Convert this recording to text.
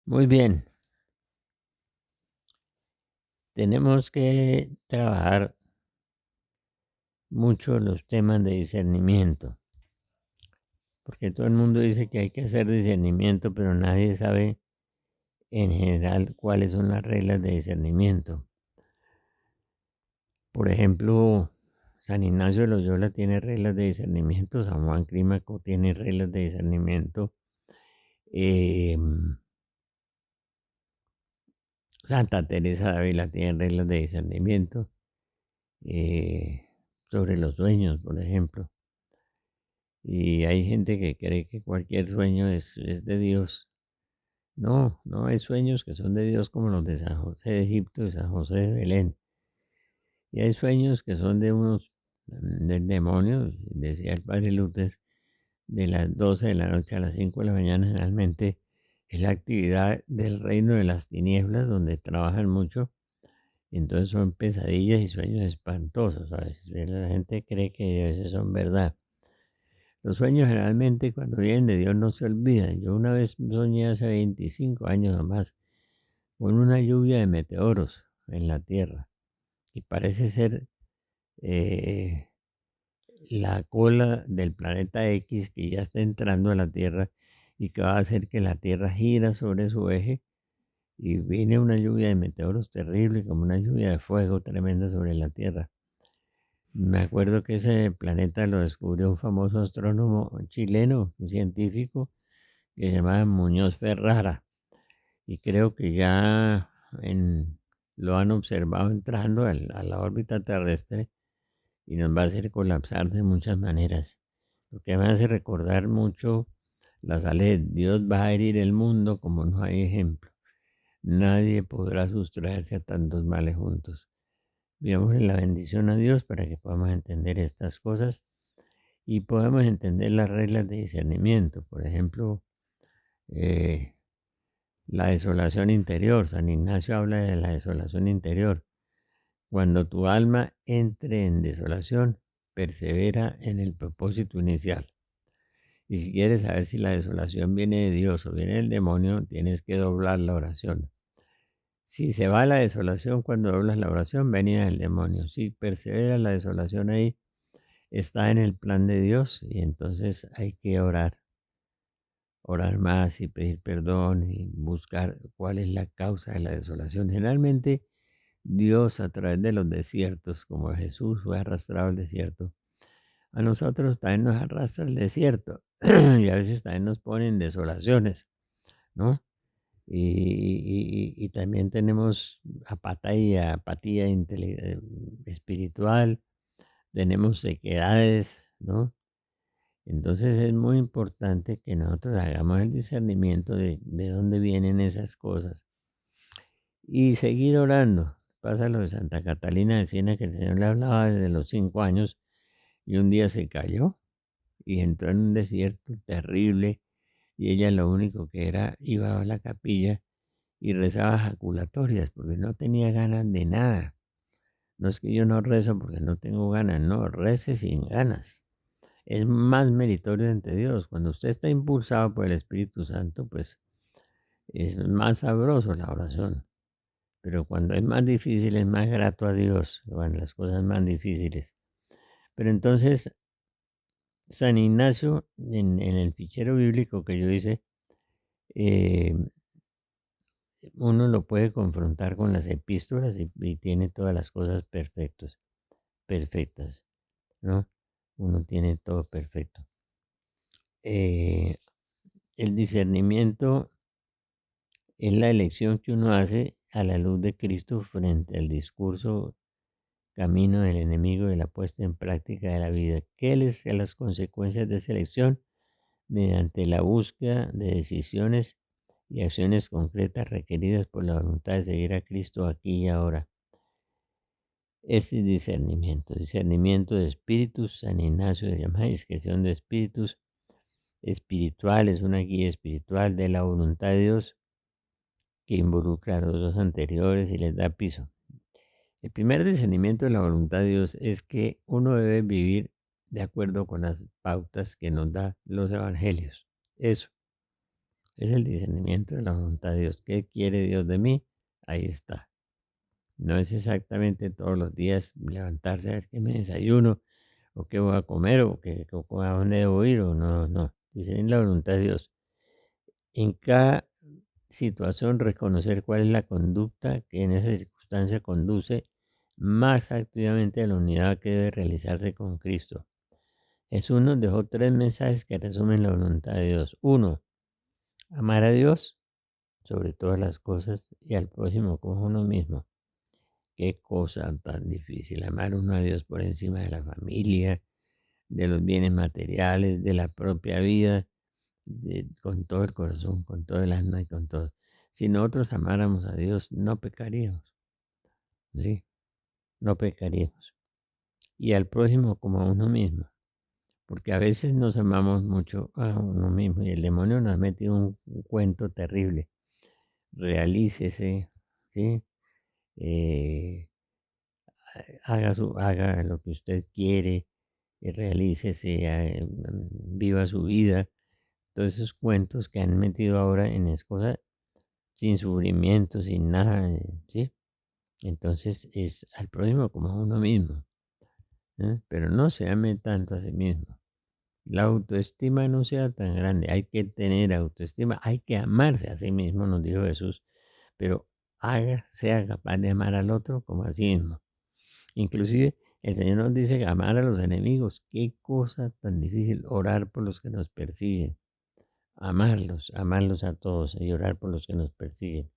Muy bien, tenemos que trabajar mucho los temas de discernimiento, porque todo el mundo dice que hay que hacer discernimiento, pero nadie sabe en general cuáles son las reglas de discernimiento. Por ejemplo, San Ignacio de Loyola tiene reglas de discernimiento, San Juan Clímaco tiene reglas de discernimiento, em, Santa Teresa de Ávila tiene reglas de discernimiento eh, sobre los sueños, por ejemplo. Y hay gente que cree que cualquier sueño es de Dios. No, no hay sueños que son de Dios como los de San José de Egipto y San José de Belén. Y hay sueños que son de unos del demonio, decía el padre Lutes, de las 12 de la noche a las 5 de la mañana generalmente es la actividad del reino de las tinieblas donde trabajan mucho. Entonces son pesadillas y sueños espantosos. A veces la gente cree que a veces son verdad. Los sueños generalmente cuando vienen de Dios no se olvidan. Yo una vez soñé hace 25 años o más con una lluvia de meteoros en la Tierra y parece ser eh, la cola del planeta X que ya está entrando a la Tierra y que va a hacer que la Tierra gira sobre su eje y viene una lluvia de meteoros terrible como una lluvia de fuego tremenda sobre la Tierra. Me acuerdo que ese planeta lo descubrió un famoso astrónomo chileno, un científico, que se llamaba Muñoz Ferrara. Y creo que ya lo han observado entrando a la órbita terrestre y nos va a hacer colapsar de muchas maneras. Lo que me hace recordar mucho la salud. Dios va a herir el mundo como no hay ejemplo. Nadie podrá sustraerse a tantos males juntos. Pidámosle la bendición a Dios para que podamos entender estas cosas y podamos entender las reglas de discernimiento. Por ejemplo, eh, la desolación interior. San Ignacio habla de la desolación interior. Cuando tu alma entre en desolación, persevera en el propósito inicial. Y si quieres saber si la desolación viene de Dios o viene del demonio, tienes que doblar la oración. Si se va la desolación cuando doblas la oración, venía del demonio. Si persevera la desolación ahí, está en el plan de Dios y entonces hay que orar más y pedir perdón y buscar cuál es la causa de la desolación. Generalmente Dios a través de los desiertos, como Jesús fue arrastrado al desierto, a nosotros también nos arrastra al desierto y a veces también nos ponen desolaciones, ¿no? Y también tenemos apatía espiritual, tenemos sequedades, ¿no? Entonces es muy importante que nosotros hagamos el discernimiento de dónde vienen esas cosas y seguir orando. Pasa lo de Santa Catalina de Siena, que el Señor le hablaba desde los 5 años y un día se cayó y entró en un desierto terrible y ella lo único que era iba a la capilla y rezaba jaculatorias porque no tenía ganas de nada. No es que yo no rezo porque no tengo ganas, no, rece sin ganas. Es más meritorio ante Dios. Cuando usted está impulsado por el Espíritu Santo, pues es más sabroso la oración. Pero cuando es más difícil, es más grato a Dios, cuando las cosas más difíciles. Pero entonces, San Ignacio, en el fichero bíblico que yo hice, eh, uno lo puede confrontar con las epístolas y tiene todas las cosas perfectas, ¿no? Uno tiene todo perfecto. Eh, el discernimiento es la elección que uno hace a la luz de Cristo frente al discurso camino del enemigo de la puesta en práctica de la vida. ¿Qué les las consecuencias de esa elección? Mediante la búsqueda de decisiones y acciones concretas requeridas por la voluntad de seguir a Cristo aquí y ahora. Este discernimiento de espíritus, San Ignacio se llama discreción de espíritus, espiritual, es una guía espiritual de la voluntad de Dios que involucra a los dos anteriores y les da piso. El primer discernimiento de la voluntad de Dios es que uno debe vivir de acuerdo con las pautas que nos da los evangelios. Eso. Es el discernimiento de la voluntad de Dios. ¿Qué quiere Dios de mí? Ahí está. No es exactamente todos los días levantarse a ver qué me desayuno, o qué voy a comer, o a dónde debo ir, o no, no. Discernir la voluntad de Dios. En cada situación, reconocer cuál es la conducta que en esa circunstancia conduce más activamente a la unidad que debe realizarse con Cristo. Jesús nos dejó tres mensajes que resumen la voluntad de Dios. Uno, amar a Dios sobre todas las cosas y al prójimo como uno mismo. Qué cosa tan difícil, amar uno a Dios por encima de la familia, de los bienes materiales, de la propia vida, con todo el corazón, con todo el alma y con todo. Si nosotros amáramos a Dios, no pecaríamos, ¿sí? No pecaríamos. Y al prójimo como a uno mismo, porque a veces nos amamos mucho a uno mismo y el demonio nos ha metido un cuento terrible. Realícese, ¿sí? Eh, haga lo que usted quiere, realícese, viva su vida. Todos esos cuentos que han metido ahora en cosas sin sufrimiento, sin nada, ¿sí? Entonces es al prójimo como a uno mismo, ¿eh? Pero no se ame tanto a sí mismo. La autoestima no sea tan grande, hay que tener autoestima, hay que amarse a sí mismo, nos dijo Jesús, pero sea capaz de amar al otro como a sí mismo. Inclusive el Señor nos dice amar a los enemigos. Qué cosa tan difícil, orar por los que nos persiguen, amarlos a todos y orar por los que nos persiguen.